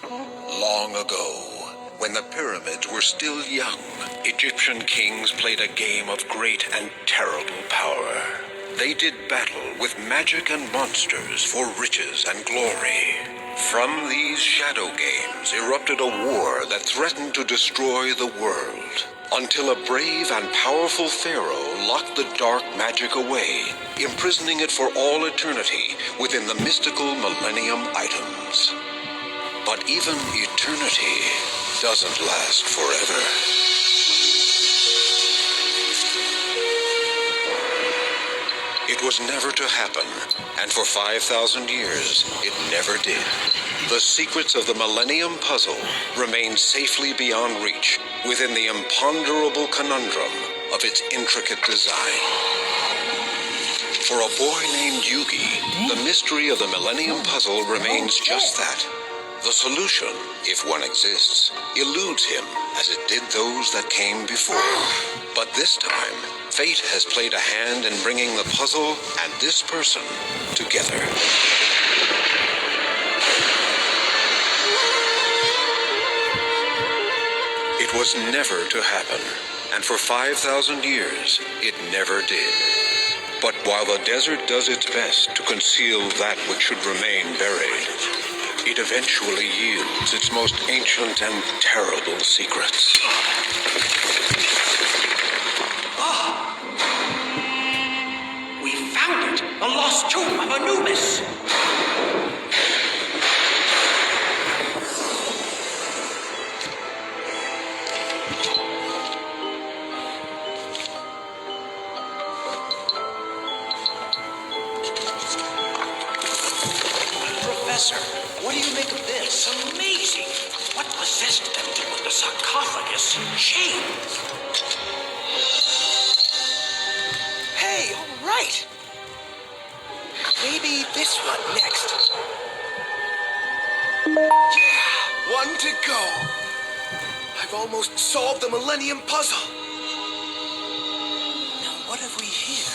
Long ago, when the pyramids were still young, Egyptian kings played a game of great and terrible power. They did battle with magic and monsters for riches and glory. From these shadow games erupted a war that threatened to destroy the world, until a brave and powerful pharaoh locked the dark magic away, imprisoning it for all eternity within the mystical Millennium Items. But even eternity doesn't last forever. It was never to happen, and for 5,000 years, it never did. The secrets of the Millennium Puzzle remain safely beyond reach within the imponderable conundrum of its intricate design. For a boy named Yugi, the mystery of the Millennium Puzzle remains just that. The solution, if one exists, eludes him as it did those that came before. But this time, fate has played a hand in bringing the puzzle and this person together. It was never to happen, and for 5,000 years, it never did. But while the desert does its best to conceal that which should remain buried, it eventually yields its most ancient and terrible secrets. We found it! The lost tomb of Anubis! Professor, what do you make of this? Amazing! What possessed them to put the sarcophagus in chains? Hey, all right! Maybe this one next. Yeah, one to go. I've almost solved the Millennium Puzzle. Now what have we here?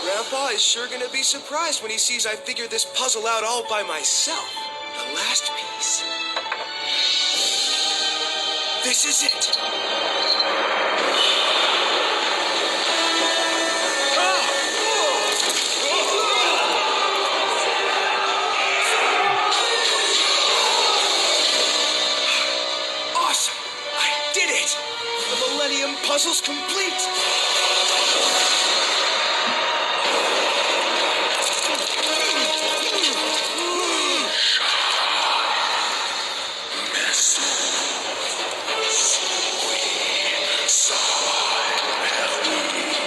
Grandpa is sure gonna be surprised when he sees I figured this puzzle out all by myself. The last piece. This is it. Awesome! I did it! The Millennium Puzzle's complete!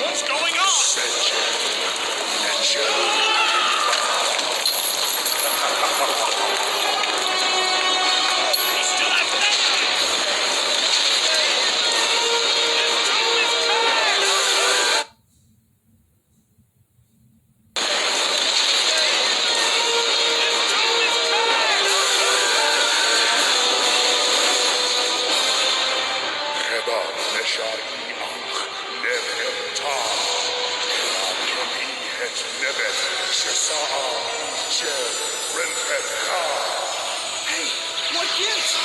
What's going on? We still have Hey, what gives?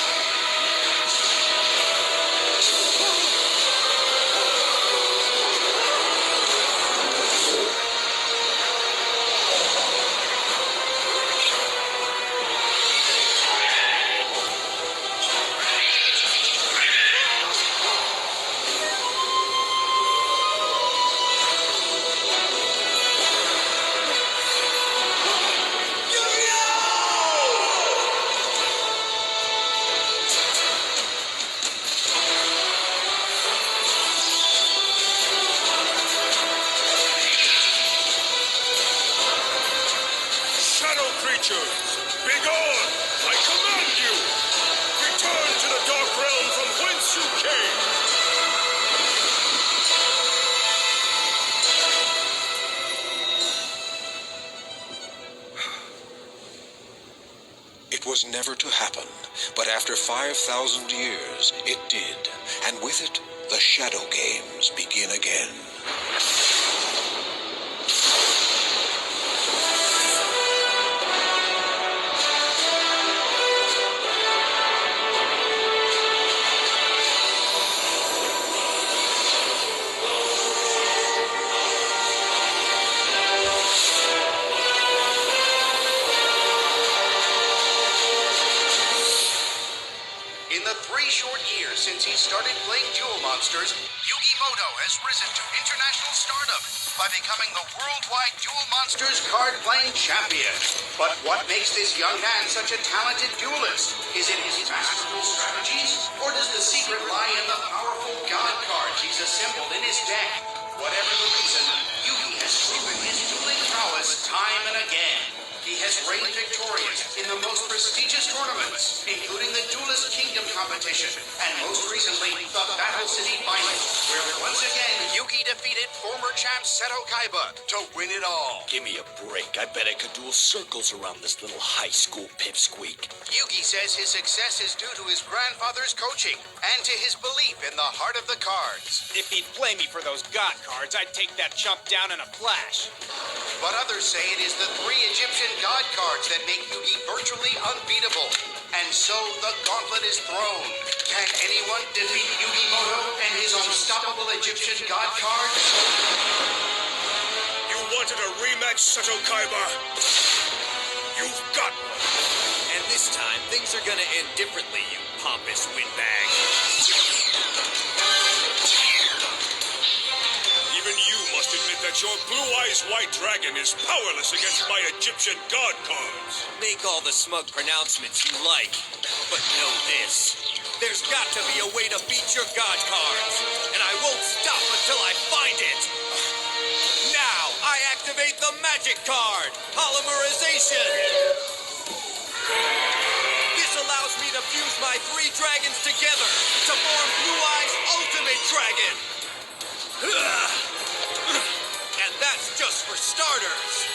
never to happen, but after 5,000 years, it did, and with it, the Shadow Games begin again. In the 3 short years since he started playing Duel Monsters, Yugi Moto has risen to international stardom by becoming the worldwide Duel Monsters card-playing champion. But what makes this young man such a talented duelist? Is it his masterful strategies? Or does the secret lie in the powerful god cards he's assembled in his deck? Whatever the reason, Yugi has proven his dueling prowess time and again. He has reigned victorious in the most prestigious tournaments, including the Duelist Kingdom competition, and most recently, the Battle City Finals, where once again, Yugi defeated former champ Seto Kaiba to win it all. Give me a break. I bet I could duel circles around this little high school pipsqueak. Yugi says his success is due to his grandfather's coaching and to his belief in the heart of the cards. If he'd play me for those god cards, I'd take that chump down in a flash. But others say it is the 3 Egyptian god cards that make Yugi virtually unbeatable. And so the gauntlet is thrown. Can anyone defeat Yugi Moto and his unstoppable Egyptian god cards? You wanted a rematch, Seto Kaiba? You've got one. And this time, things are gonna end differently, you pompous windbag. Even you must admit that your Blue Eyes White Dragon is powerless against my Egyptian god cards. Make all the smug pronouncements you like, but know this. There's got to be a way to beat your god cards, and I won't stop until I find it. Now, I activate the magic card, Polymerization. This allows me to fuse my 3 dragons together to form Blue Eyes Ultimate Dragon. And that's just for starters.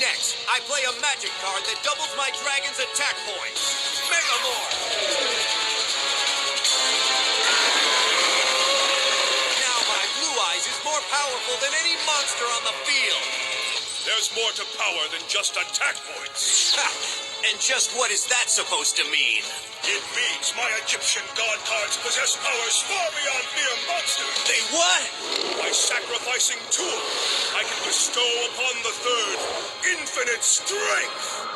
Next, I play a magic card that doubles my dragon's attack points. Megamorph! Now my Blue Eyes is more powerful than any monster on the field. There's more to power than just attack points. Ha! And just what is that supposed to mean? It means my Egyptian god cards possess powers far beyond mere monsters. They what? By sacrificing 2 of them, I can bestow upon the 3rd infinite strength.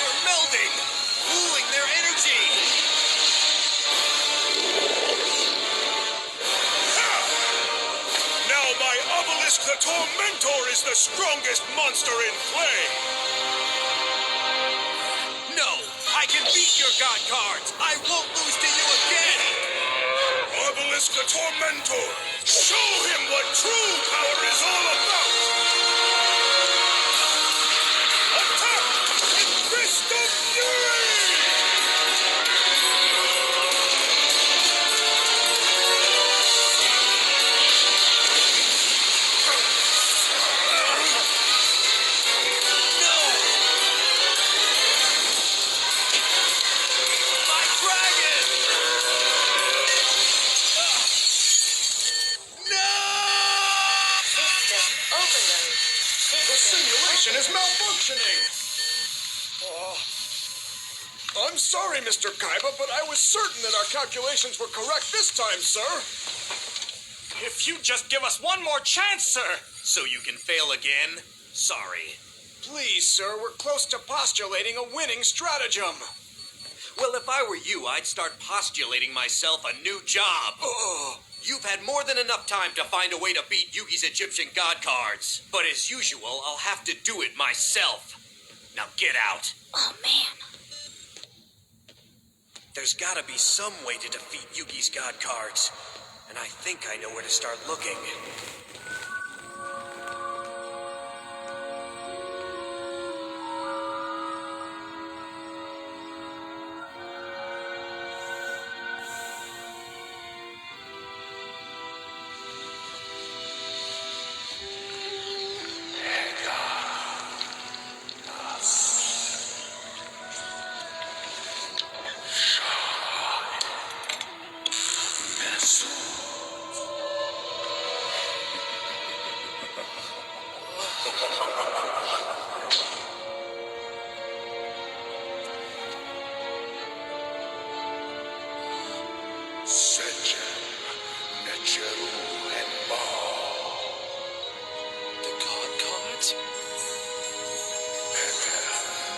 They're melding, pooling their energy. Now my Obelisk the Tormentor is the strongest monster in play. No, I can beat your god cards. I won't lose to you again. Obelisk the Tormentor, show him what true power is all about. Attack with Fist of Fury! Is malfunctioning. I'm sorry, Mr. Kaiba, but I was certain that our calculations were correct this time, sir. If you just give us one more chance, sir. So you can fail again? Sorry. Please, sir, we're close to postulating a winning stratagem. Well, if I were you, I'd start postulating myself a new job. You've had more than enough time to find a way to beat Yugi's Egyptian god cards. But as usual, I'll have to do it myself. Now get out. Oh, man. There's gotta be some way to defeat Yugi's god cards. And I think I know where to start looking. Senju, Necheru, and Ma. The God cards? Heta,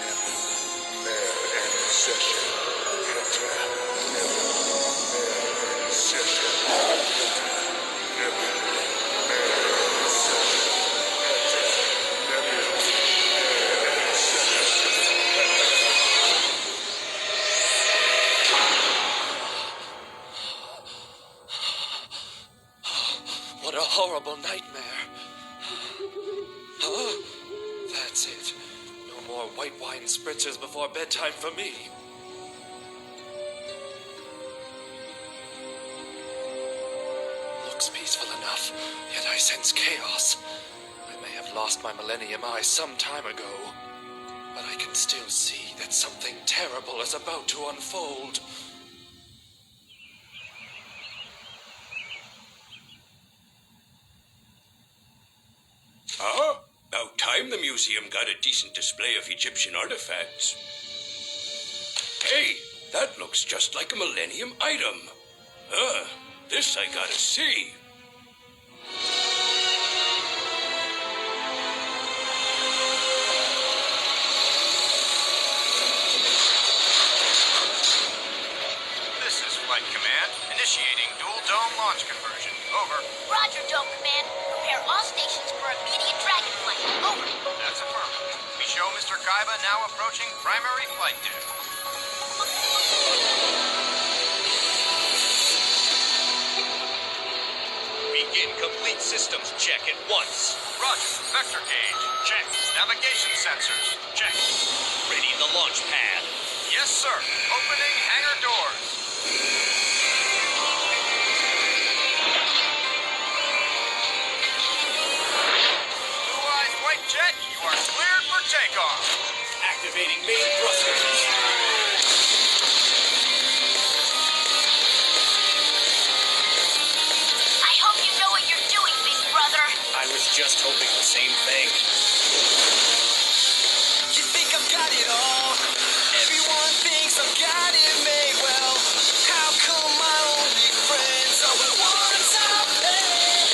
Nebu, Mer, and Session. Heta, Nebu, Mer, and Session. Heta, Nebu, Mer, and Session. Heta, Nebu, Mer, and Session. What a horrible nightmare. Oh, that's it. No more white wine spritzers before bedtime for me. Looks peaceful enough, yet I sense chaos. I may have lost my Millennium Eye some time ago, but I can still see that something terrible is about to unfold. Ah, about time the museum got a decent display of Egyptian artifacts. Hey, that looks just like a Millennium item. This I gotta see. This is Flight Command, initiating dual dome launch conversion. Over. Roger, Dome Command. Prepare all stations for immediate dragon flight. Over. That's affirmative. We show Mr. Kaiba now approaching primary flight deck. Begin complete systems check at once. Roger. Vector gauge. Check. Navigation sensors. Check. Ready the launch pad. Yes, sir. Opening hangar doors. Blue Eyes White Jet, you are cleared for takeoff. Activating main thrusters. I hope you know what you're doing, big brother. I was just hoping the same thing. You think I've got it all? Everyone thinks I've got it made well. How come my only friends are the ones out there?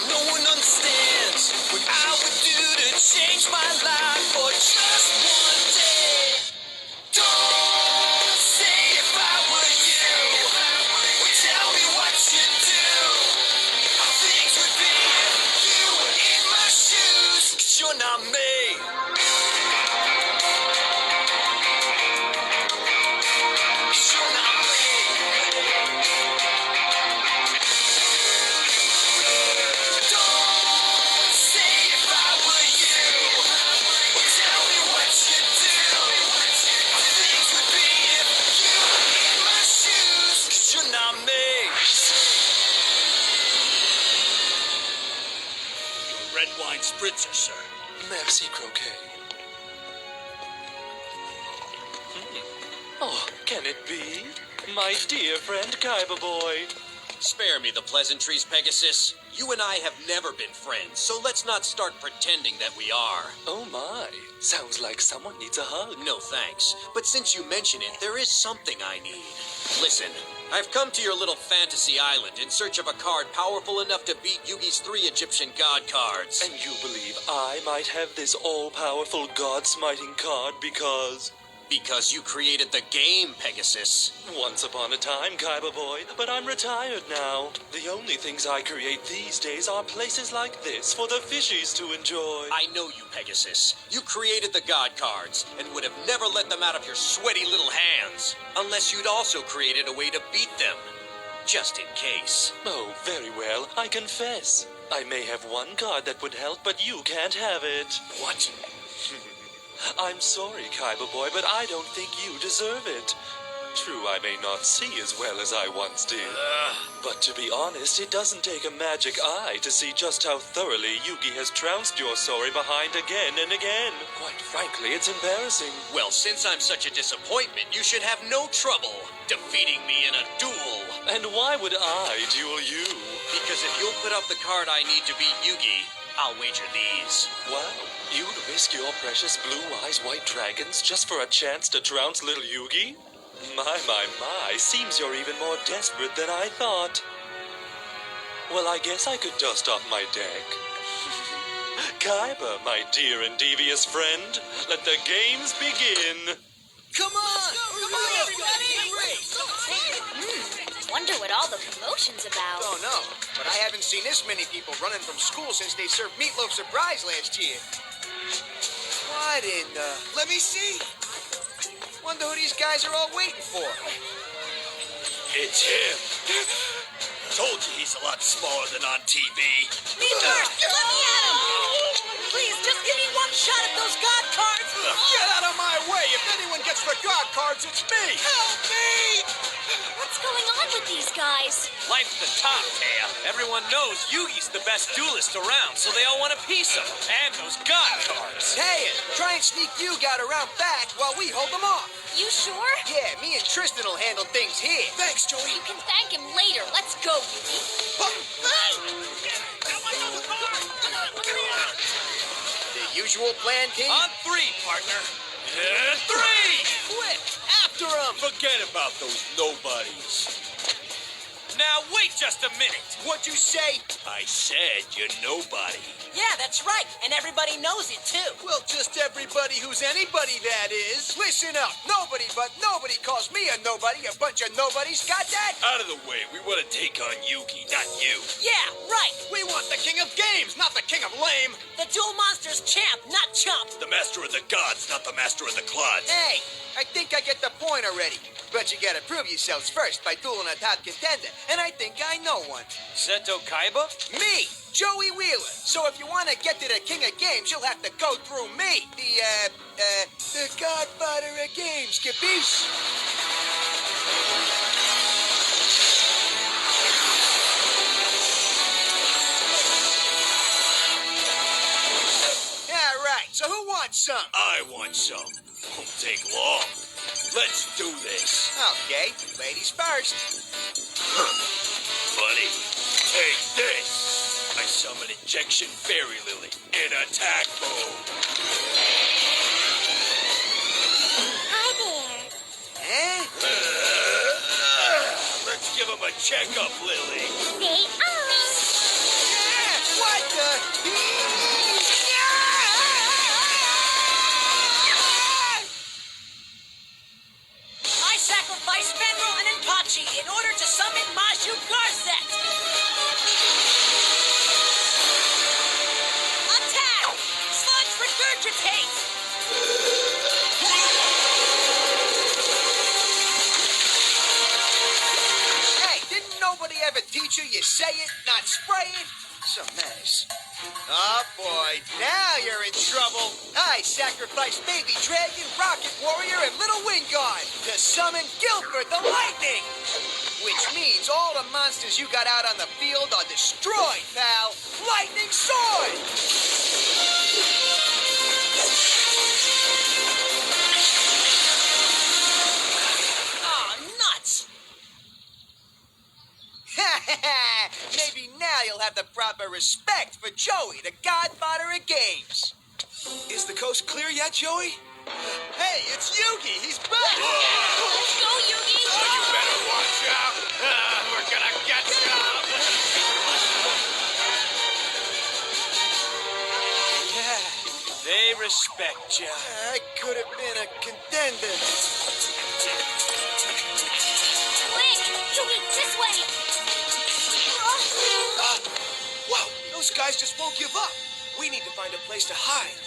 No one understands what I would do to change my life for just one day. Don't say if I were you, or tell me what you'd do. How things would be if you were in my shoes. 'Cause you're not me. You're not me. Don't say if I were you, or tell me what you'd do. How things would be if you were in my shoes. 'Cause you're not me. Red wine spritzer, sir. Merci, Croquet. Oh, can it be? My dear friend Kaiba Boy. Spare me the pleasantries, Pegasus. You and I have never been friends, so let's not start pretending that we are. Oh my, sounds like someone needs a hug. No thanks. But since you mention it, there is something I need. Listen, I've come to your little fantasy island in search of a card powerful enough to beat Yugi's 3 Egyptian god cards. And you believe I might have this all-powerful god-smiting card because... Because you created the game, Pegasus. Once upon a time, Kaiba Boy, but I'm retired now. The only things I create these days are places like this for the fishies to enjoy. I know you, Pegasus. You created the god cards and would have never let them out of your sweaty little hands. Unless you'd also created a way to beat them. Just in case. Oh, very well, I confess. I may have one card that would help, but you can't have it. What? I'm sorry, Kaiba Boy, but I don't think you deserve it. True, I may not see as well as I once did. But to be honest, it doesn't take a magic eye to see just how thoroughly Yugi has trounced your sorry behind again and again. Quite frankly, it's embarrassing. Well, since I'm such a disappointment, you should have no trouble defeating me in a duel. And why would I duel you? Because if you'll put up the card I need to beat Yugi, I'll wager these. Wow, you'd risk your precious blue eyes white dragons just for a chance to trounce little Yugi? My. Seems you're even more desperate than I thought. Well, I guess I could dust off my deck. Kaiba, my dear and devious friend, let the games begin. Come on! Come on, everybody! Wonder what all the commotion's about. Don't know, but I haven't seen this many people running from school since they served Meatloaf Surprise last year. What in the... Let me see. Wonder who these guys are all waiting for. It's him. Told you he's a lot smaller than on TV. Me first! Let me at him! Please, just give me one shot at those God cards! Get out of my way! If anyone gets the God cards, it's me! Help me! What's going on with these guys? Life's the top, Taya. Everyone knows Yugi's the best duelist around, so they all want a piece of him. And those God cards. Hey, try and sneak you out around back while we hold them off. You sure? Yeah, me and Tristan will handle things here. Thanks, Joey. You can thank him later. Let's go, Yugi. The usual plan, King? On three, partner. And three! Quick, after him! Forget about those nobodies. Now, wait just a minute. What'd you say? I said you're nobody. Yeah, that's right, and everybody knows it too. Well, just everybody who's anybody, that is. Listen up. Nobody but nobody calls me a nobody. A bunch of nobodies. Got that? Out of the way. We want to take on Yugi, not you. Yeah, right. We want the king of games, not the king of lame. The Duel Monsters champ, not chump. The master of the gods, not the master of the clods. Hey, I think I get the point already. But you gotta prove yourselves first by dueling a top contender. And I think I know one. Seto Kaiba? Me, Joey Wheeler. So if you want to get to the king of games, you'll have to go through me. The godfather of games, capiche? Yeah, right. So who wants some? I want some. Won't take long. Let's do this. Okay, ladies first. Buddy, take this. I summon Injection Fairy Lily in attack mode. Hi there. Eh? Let's give him a checkup, Lily. Stay on. What the? I sacrifice Fenrir and Enpachi in order to summon Maju Garset. Attack! Sludge Regurgitate! Hey, didn't nobody ever teach you? You say it, not spray it. It's a mess. Oh boy, now you're in trouble. I sacrificed Baby Dragon, Rocket Warrior, and Little Wingard to summon Guilford the Lightning. Which means all the monsters you got out on the field are destroyed, pal. Lightning Sword! Aw, nuts! Maybe now you'll have the proper respect for Joey, the godfather of games. Is the coast clear yet, Joey? Hey, it's Yugi. He's back. Let's go, Yugi. You better watch out. We're gonna get some. Yeah, they respect ya. I could have been a contender. Quick, Yugi, this way. Whoa, those guys just won't give up. We need to find a place to hide.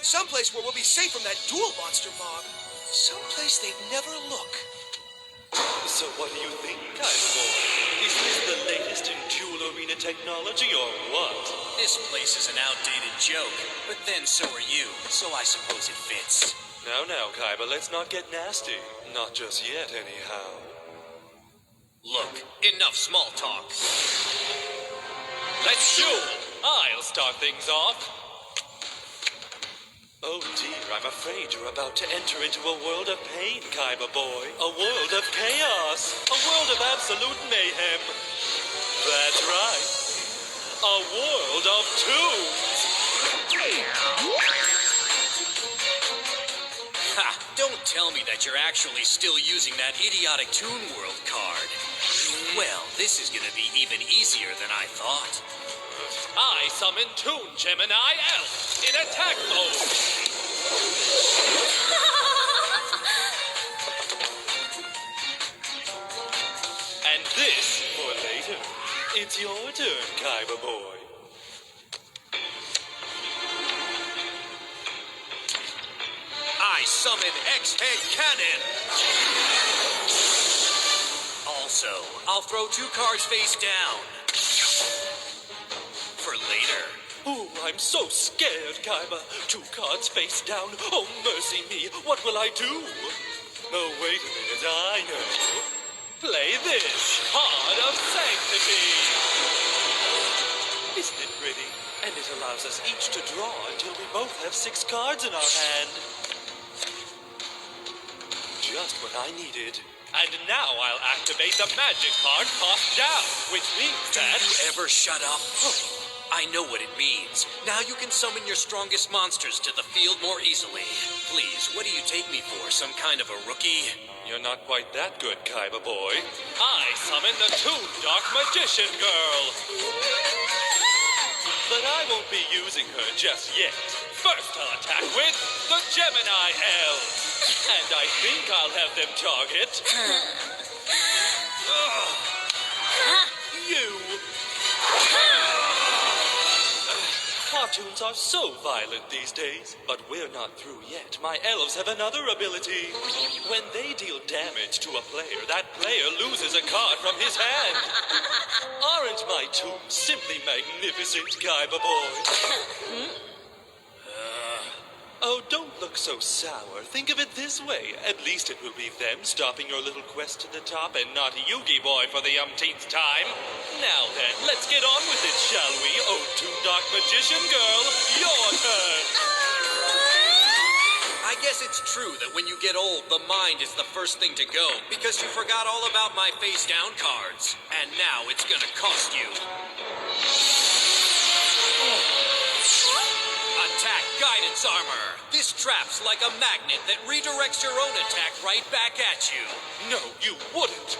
Someplace where we'll be safe from that duel monster mob. Someplace they'd never look. So what do you think, Kaiba Boy? Is this the latest in duel arena technology or what? This place is an outdated joke, but then so are you, so I suppose it fits. Now, Kaiba, let's not get nasty. Not just yet, anyhow. Look, enough small talk. Let's duel! I'll start things off. Oh dear, I'm afraid you're about to enter into a world of pain, Kaiba Boy. A world of chaos. A world of absolute mayhem. That's right. A world of tombs. Ha! Don't tell me that you're actually still using that idiotic Toon World card. Well, this is gonna be even easier than I thought. I summon Toon Gemini Elf in attack mode. And this for later. It's your turn, Kaiba boy. I summon X-Head Cannon! Also, I'll throw 2 cards face down. For later. Ooh, I'm so scared, Kaiba. 2 cards face down. Oh, mercy me. What will I do? Oh, wait a minute. I know. Play this. Card of Sanctity. Isn't it pretty? And it allows us each to draw until we both have 6 cards in our hand. Just what I needed. And now I'll activate the magic card cost down, which means that... Do you ever shut up? I know what it means. Now you can summon your strongest monsters to the field more easily. Please, what do you take me for? Some kind of a rookie? You're not quite that good, Kaiba boy. I summon the Toon Dark Magician Girl. But I won't be using her just yet. First I'll attack with the Gemini Elves. And I think I'll have them target... you. Cartoons are so violent these days. But we're not through yet. My elves have another ability. When they deal damage to a player, that player loses a card from his hand. Aren't my toons simply magnificent, Kaiba boy? Oh, don't look so sour. Think of it this way. At least it will be them stopping your little quest to the top and not Yugi Boy for the umpteenth time. Now then, let's get on with it, shall we? Oh, Toon Dark Magician Girl, your turn. I guess it's true that when you get old, the mind is the first thing to go, because you forgot all about my face-down cards. And now it's gonna cost you. Attack Guidance Armor. This trap's like a magnet that redirects your own attack right back at you. No, you wouldn't.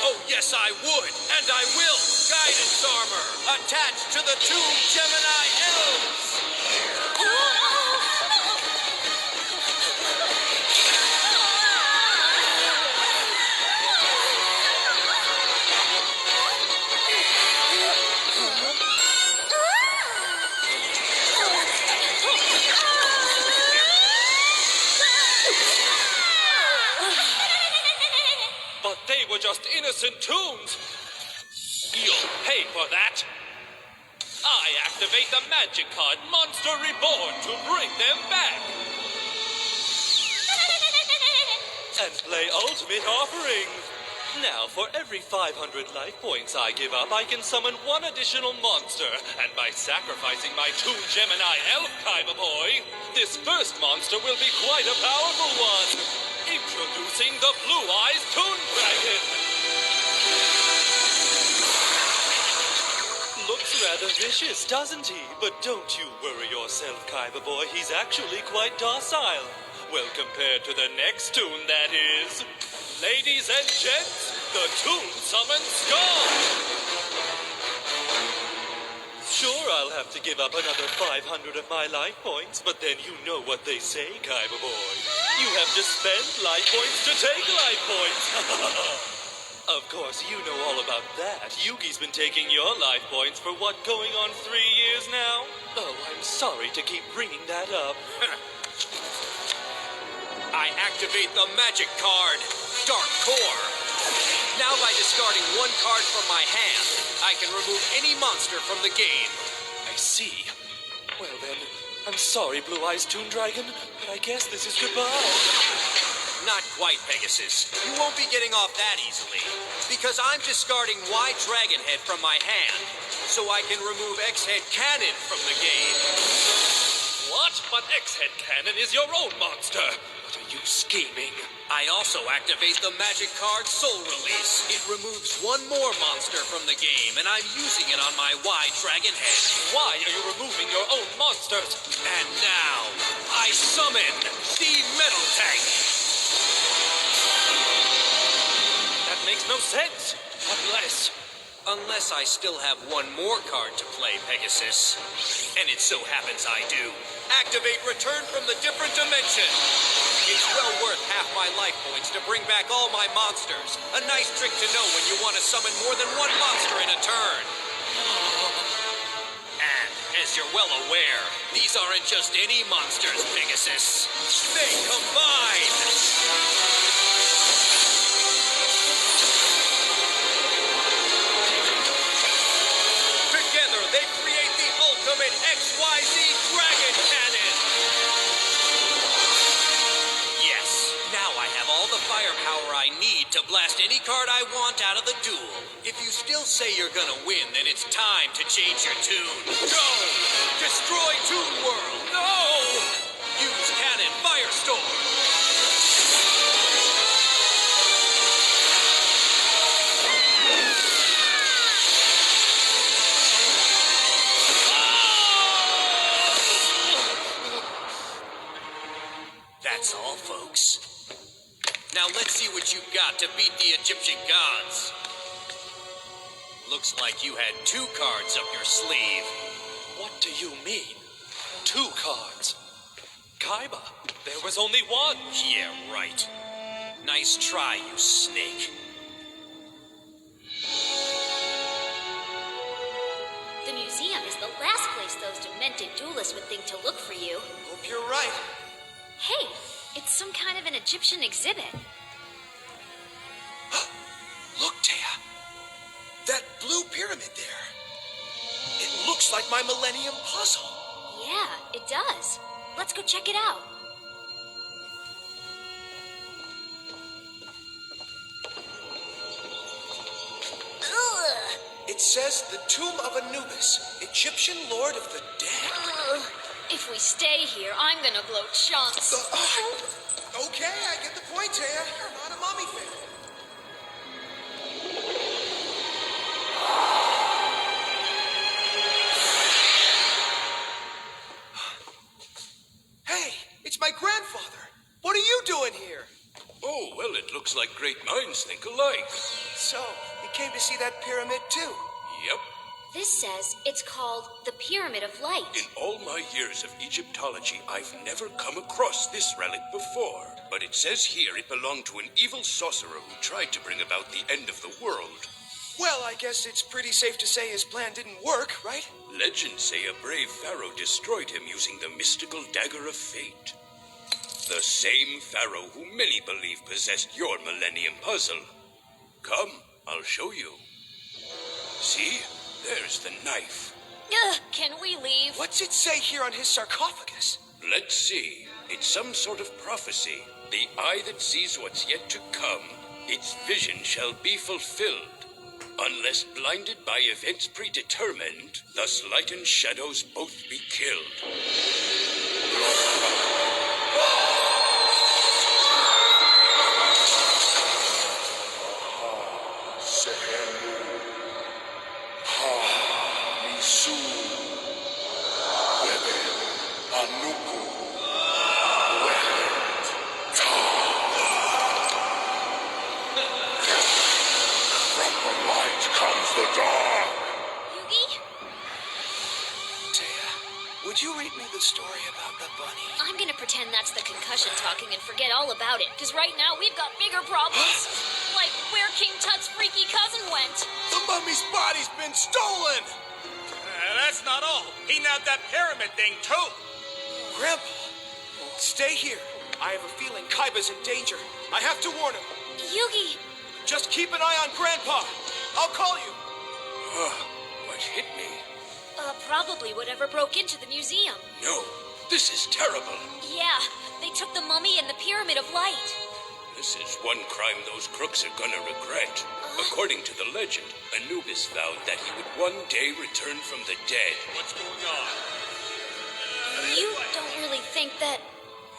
Oh, yes, I would. And I will. Guidance Armor. Attached to the Toon Gemini Elves. They were just innocent toons. You'll pay for that. I activate the magic card Monster Reborn to bring them back. And play Ultimate Offering. Now, for every 500 life points I give up, I can summon 1 additional monster. And by sacrificing my Toon Gemini Elf, Kaiba boy, this first monster will be quite a powerful one. Introducing the Blue Eyes Toon Dragon. Looks rather vicious, doesn't he? But don't you worry yourself, Kaiba boy. He's actually quite docile. Well, compared to the next toon, that is. Ladies and gents, the Toon Summon Skull. Sure, I'll have to give up another 500 of my life points, but then you know what they say, Kaiba boy. You have to spend life points to take life points. Of course, you know all about that. Yugi's been taking your life points for what, going on 3 years now? Oh, I'm sorry to keep bringing that up. I activate the magic card, Dark Core. Now by discarding 1 card from my hand, I can remove any monster from the game. I see. Well then, I'm sorry, Blue Eyes Toon Dragon, but I guess this is goodbye. Not quite, Pegasus. You won't be getting off that easily. Because I'm discarding Y Dragon Head from my hand, so I can remove X-Head Cannon from the game. What? But X-Head Cannon is your own monster. What are you scheming? I also activate the magic card Soul Release. It removes 1 more monster from the game, and I'm using it on my Y Dragon Head. Why are you removing your own monsters? And now, I summon the Metal makes no sense. Unless I still have one more card to play, Pegasus. And it so happens I do. Activate Return from the Different Dimension. It's well worth half my life points to bring back all my monsters. A nice trick to know when you want to summon more than one monster in a turn. And, as you're well aware, these aren't just any monsters, Pegasus. They combine! Together, they create the ultimate XYZ Dragon Cannon! Yes, now I have all the firepower I need to blast any card I want out of the duel. If you still say you're gonna win, then it's time to change your tune. Go! Destroy Toon World! No! Use Cannon Firestorm! That's all, folks. Now let's see what you've got to beat the Egyptian gods. Looks like you had 2 cards up your sleeve. What do you mean? 2 cards? Kaiba, there was only 1. Yeah, right. Nice try, you snake. The museum is the last place those demented duelists would think to look for you. Hope you're right. Hey, it's some kind of an Egyptian exhibit. Look, Taya. That blue pyramid there. It looks like my Millennium Puzzle. Yeah, it does. Let's go check it out. Ugh. It says the Tomb of Anubis, Egyptian Lord of the Dead. Ugh. If we stay here, I'm gonna blow chunks. Okay, I get the point, Taya. You're not a mommy fan. Hey, it's my grandfather. What are you doing here? Oh, well, it looks like great minds think alike. So, you came to see that pyramid too? Yep. This says it's called the Pyramid of Light. In all my years of Egyptology, I've never come across this relic before. But it says here it belonged to an evil sorcerer who tried to bring about the end of the world. Well, I guess it's pretty safe to say his plan didn't work, right? Legends say a brave pharaoh destroyed him using the mystical Dagger of Fate. The same pharaoh who many believe possessed your Millennium Puzzle. Come, I'll show you. See? There's the knife. Ugh, can we leave? What's it say here on his sarcophagus? Let's see. It's some sort of prophecy. The eye that sees what's yet to come, its vision shall be fulfilled. Unless blinded by events predetermined, thus light and shadows both be killed. Yugi? Taya, would you read me the story about the bunny? I'm gonna pretend that's the concussion talking and forget all about it, because right now we've got bigger problems. Like where King Tut's freaky cousin went. The mummy's body's been stolen! That's not all. He nabbed that pyramid thing, too. Grandpa, stay here. I have a feeling Kaiba's in danger. I have to warn him. Yugi! Just keep an eye on Grandpa. I'll call you. What hit me? Probably whatever broke into the museum. No, this is terrible. Yeah, they took the mummy and the Pyramid of Light. This is one crime those crooks are gonna regret. According to the legend, Anubis vowed that he would one day return from the dead. What's going on? You don't really think that...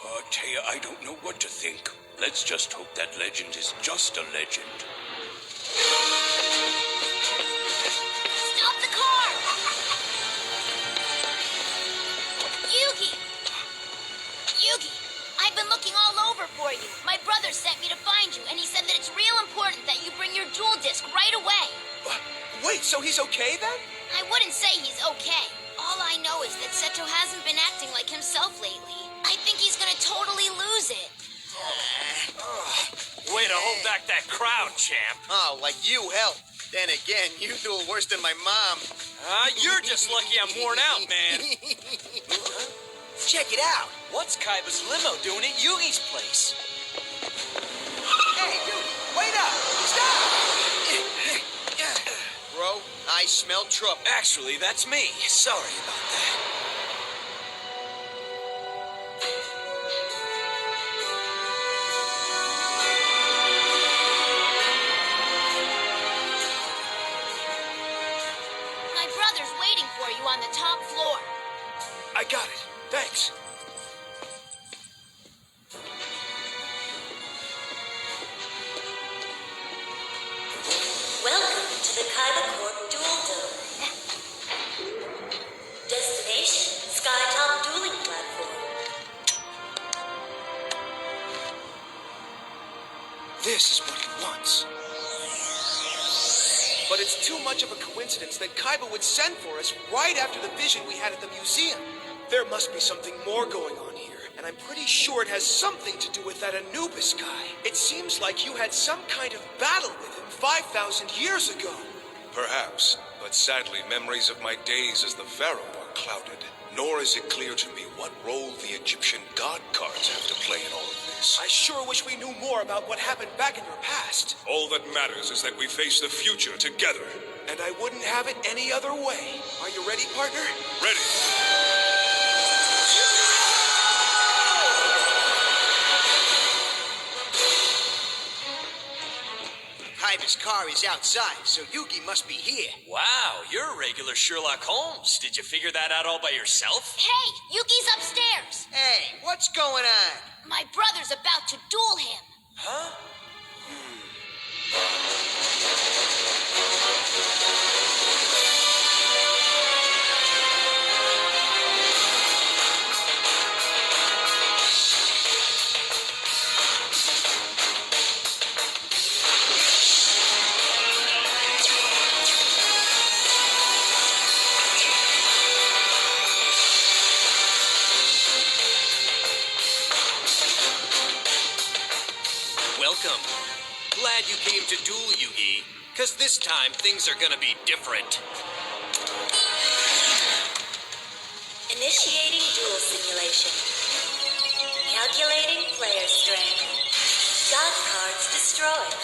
Oh, Taya, I don't know what to think. Let's just hope that legend is just a legend. Stop the car! Yugi! Yugi, I've been looking all over favor for you. My brother sent me to find you, and he said that it's real important that you bring your dual disc right away. Wait, so he's okay then? I wouldn't say he's okay. All I know is that Seto hasn't been acting like himself lately. I think he's gonna totally lose it. Way to hold back that crowd, champ. Oh, like you help. Then again, you duel worse than my mom. You're just lucky I'm worn out, man. Check it out. What's Kaiba's limo doing at Yugi's place? Hey, dude, wait up! Stop! Bro, I smell trouble. Actually, that's me. Sorry about that. My brother's waiting for you on the top floor. I got it. Thanks. Welcome to the Kaiba Corp Duel Dome. Destination, Skytop Dueling Platform. This is what he wants. But it's too much of a coincidence that Kaiba would send for us right after the vision we had at the museum. There must be something more going on here, and I'm pretty sure it has something to do with that Anubis guy. It seems like you had some kind of battle with him 5,000 years ago. Perhaps, but sadly memories of my days as the pharaoh are clouded. Nor is it clear to me what role the Egyptian god cards have to play in all of this. I sure wish we knew more about what happened back in your past. All that matters is that we face the future together. And I wouldn't have it any other way. Are you ready, partner? Ready? Kaiba's car is outside, so Yugi must be here. Wow, you're a regular Sherlock Holmes. Did you figure that out all by yourself? Hey, Yuki's upstairs. Hey, what's going on? My brother's about to duel him. Huh? Welcome. Glad you came to duel, Yugi. Because this time, things are gonna be different. Initiating duel simulation. Calculating player strength. God cards destroyed.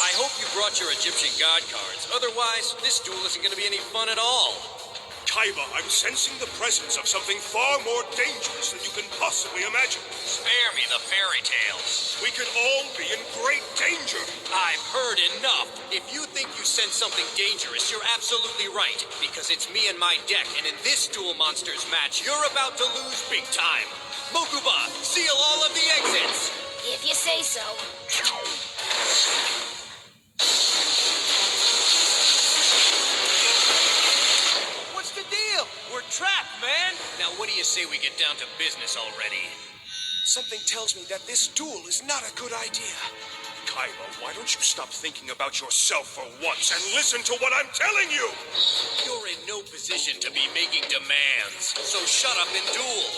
I hope you brought your Egyptian god cards. Otherwise, this duel isn't gonna be any fun at all. Kaiba, I'm sensing the presence of something far more dangerous than you can possibly imagine. Spare me the fairy tales. We could all be in great danger. I've heard enough. If you think you sense something dangerous, you're absolutely right. Because it's me and my deck, and in this Duel Monsters match, you're about to lose big time. Mokuba, seal all of the exits. If you say so. What's the deal? We're trapped, man. Now, what do you say we get down to business already? Something tells me that this duel is not a good idea. Kaiba, why don't you stop thinking about yourself for once and listen to what I'm telling you? You're in no position to be making demands, so shut up and duel.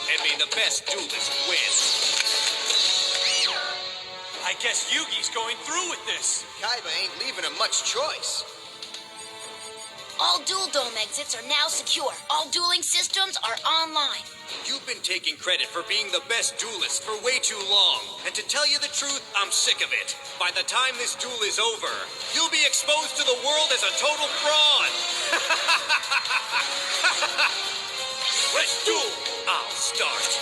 And may the best duelist win. I guess Yugi's going through with this. Kaiba ain't leaving him much choice. All Duel Dome exits are now secure. All dueling systems are online. You've been taking credit for being the best duelist for way too long. And to tell you the truth, I'm sick of it. By the time this duel is over, you'll be exposed to the world as a total fraud. Let's duel. I'll start.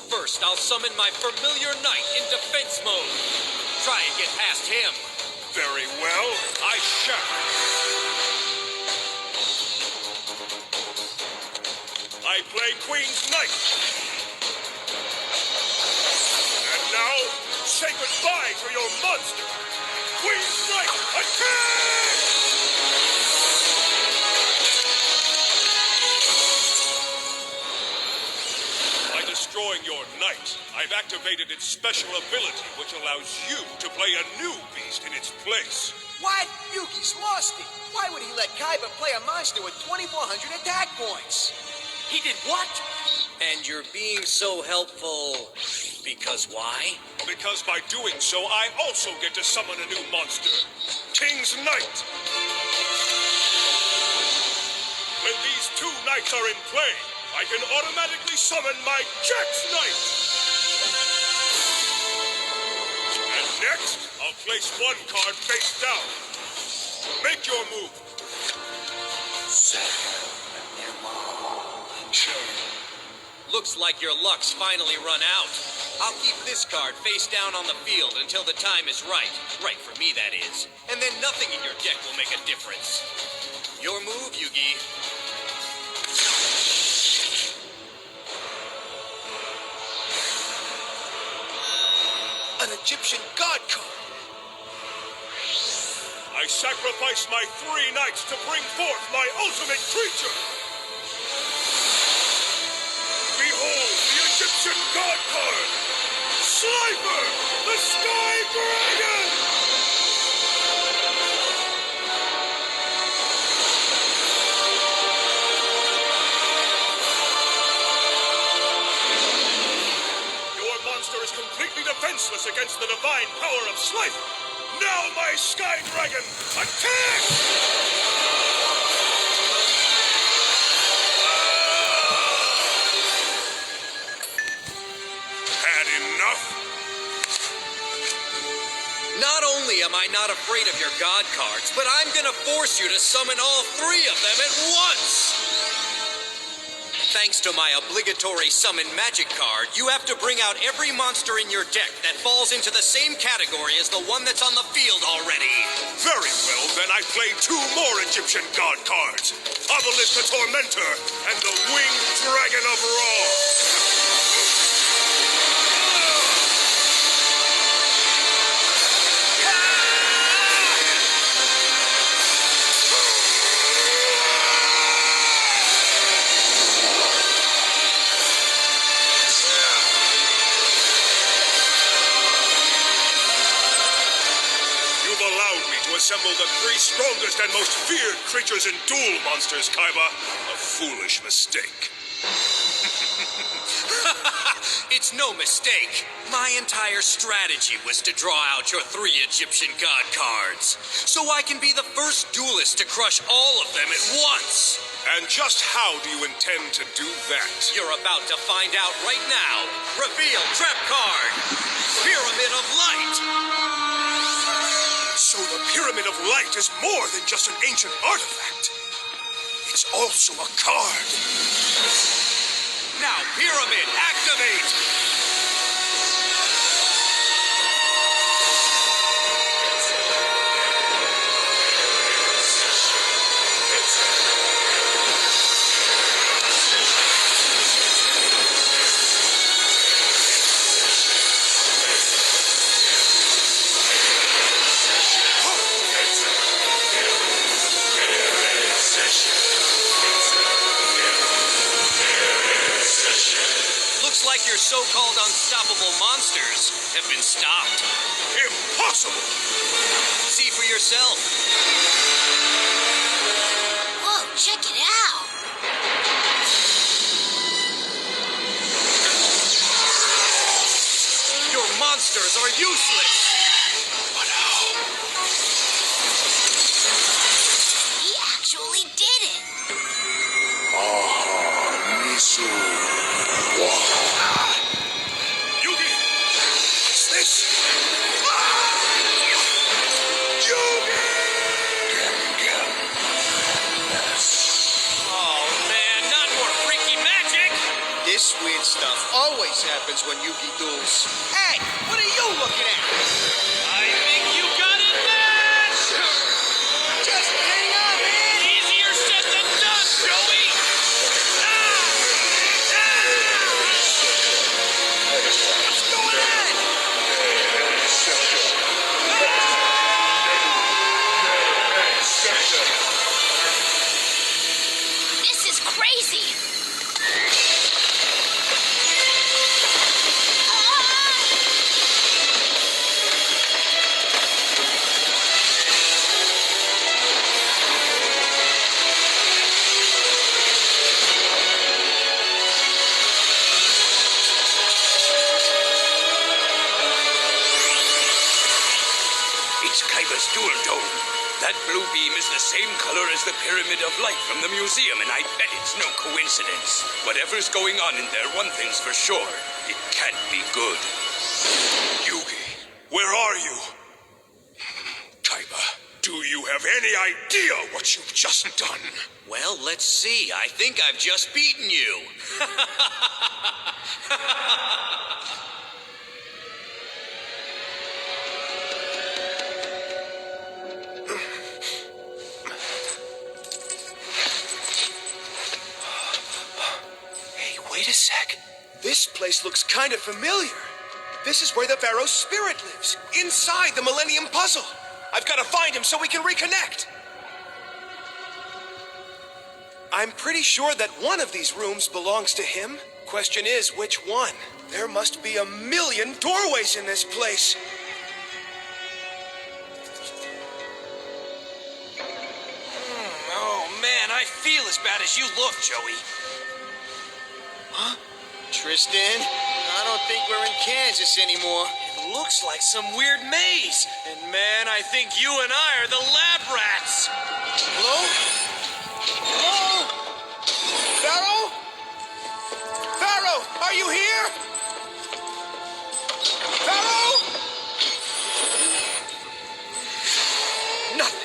First, I'll summon my familiar knight in defense mode. try and get past him. Very well, I shall. I play Queen's Knight. And now, say goodbye to your monster. Queen's Knight, attack! By destroying your knight, I've activated its special ability, which allows you to play a new beast in its place. What? Yugi's lost it. Why would he let Kaiba play a monster with 2,400 attack points? He did what? And you're being so helpful because why? Because by doing so, I also get to summon a new monster, King's Knight. When these two knights are in play, I can automatically summon my Jax Knight. And next, I'll place one card face down. Make your move. Looks like your luck's finally run out. I'll keep this card face down on the field until the time is right. Right for me, that is. And then nothing in your deck will make a difference. Your move, Yugi. An Egyptian god card. I sacrifice my 3 knights to bring forth my ultimate creature. Behold the Egyptian god card, Slifer, the Sky Dragon! Your monster is completely defenseless against the divine power of Slifer. Now, my Sky Dragon, attack! Had enough? Not only am I not afraid of your god cards, but I'm gonna force you to summon all 3 of them at once! Thanks to my obligatory summon magic card, you have to bring out every monster in your deck that falls into the same category as the one that's on the field already. Very well, then I play 2 more Egyptian god cards, Obelisk the Tormentor and the Winged Dragon of Ra. Assemble the 3 strongest and most feared creatures in Duel Monsters, Kaiba. A foolish mistake. It's no mistake. My entire strategy was to draw out your 3 Egyptian god cards, so I can be the first duelist to crush all of them at once. And just how do you intend to do that? You're about to find out right now. Reveal trap card. Pyramid of Light. So the Pyramid of Light is more than just an ancient artifact. It's also a card. Now, Pyramid, activate! Like your so-called unstoppable monsters have been stopped. Impossible! See for yourself. Whoa, check it out. Your monsters are useless. But how? He actually did it. Nisu. Yugi! What's this? Yugi! Oh, man, not more freaky magic! This weird stuff always happens when Yugi duels. Hey, what are you looking at? I It's Kaiba's dual dome. That blue beam is the same color as the Pyramid of Light from the museum, and I bet it's no coincidence. Whatever's going on in there, one thing's for sure. It can't be good. Yugi, where are you? Kaiba, do you have any idea what you've just done? Well, let's see. I think I've just beaten you. Hey, wait a sec. This place looks kind of familiar. This is where the Pharaoh's spirit lives, inside the Millennium Puzzle. I've got to find him so we can reconnect. I'm pretty sure that one of these rooms belongs to him. Question is, which one? There must be a million doorways in this place. Oh, man, I feel as bad as you look, Joey. Huh? Tristan, I don't think we're in Kansas anymore. It looks like some weird maze. And man, I think you and I are the lab rats. Hello? Hello? Pharaoh? Pharaoh, are you here? Pharaoh? Nothing.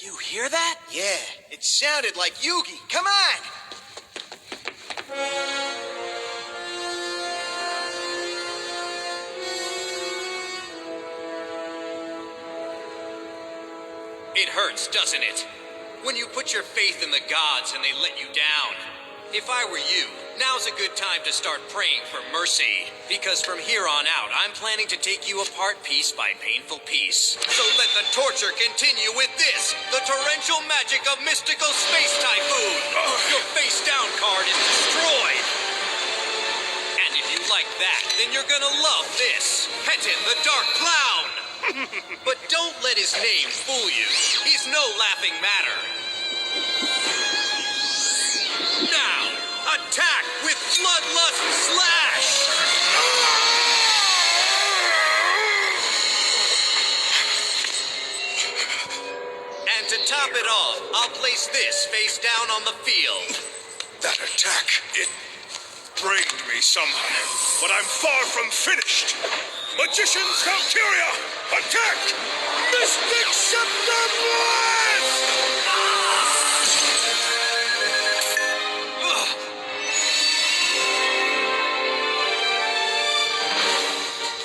You hear that? Yeah, it sounded like Yugi. Come on! It hurts, doesn't it? When you put your faith in the gods and they let you down. If I were you, now's a good time to start praying for mercy. Because from here on out, I'm planning to take you apart piece by painful piece. So let the torture continue with this, the torrential magic of mystical space typhoon. Your face down card is destroyed. And if you like that, then you're gonna love this, Penton the Dark Clown. But don't let his name fool you. He's no laughing matter. Now, attack with Bloodlust Slash! And to top it off, I'll place this face down on the field. That attack, it brained me somehow, but I'm far from finished. Magician's Valkyria, attack! Mystic Septembrist!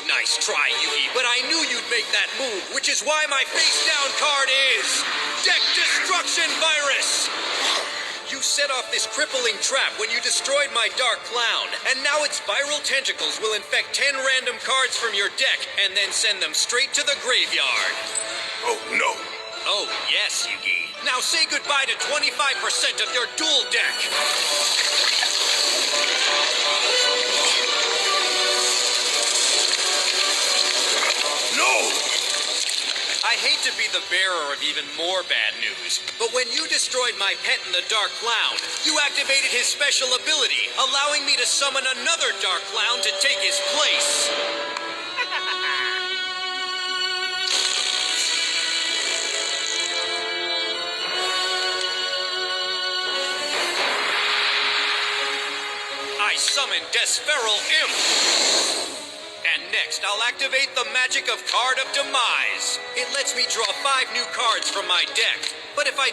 Nice try, Yugi, but I knew you'd make that move, which is why my face down card is Deck Destruction Virus! You set off this crippling trap when you destroyed my Dark Clown, and now its viral tentacles will infect 10 random cards from your deck and then send them straight to the graveyard. Oh, no. Oh, yes, Yugi. Now say goodbye to 25% of your dual deck. No! I hate to be the bearer of even more bad news, but when you destroyed my Penton the Dark Clown, you activated his special ability, allowing me to summon another Dark Clown to take his place. I summon Desferal Imp. And next, I'll activate the magic of Card of Demise. It lets me draw 5 new cards from my deck. But if I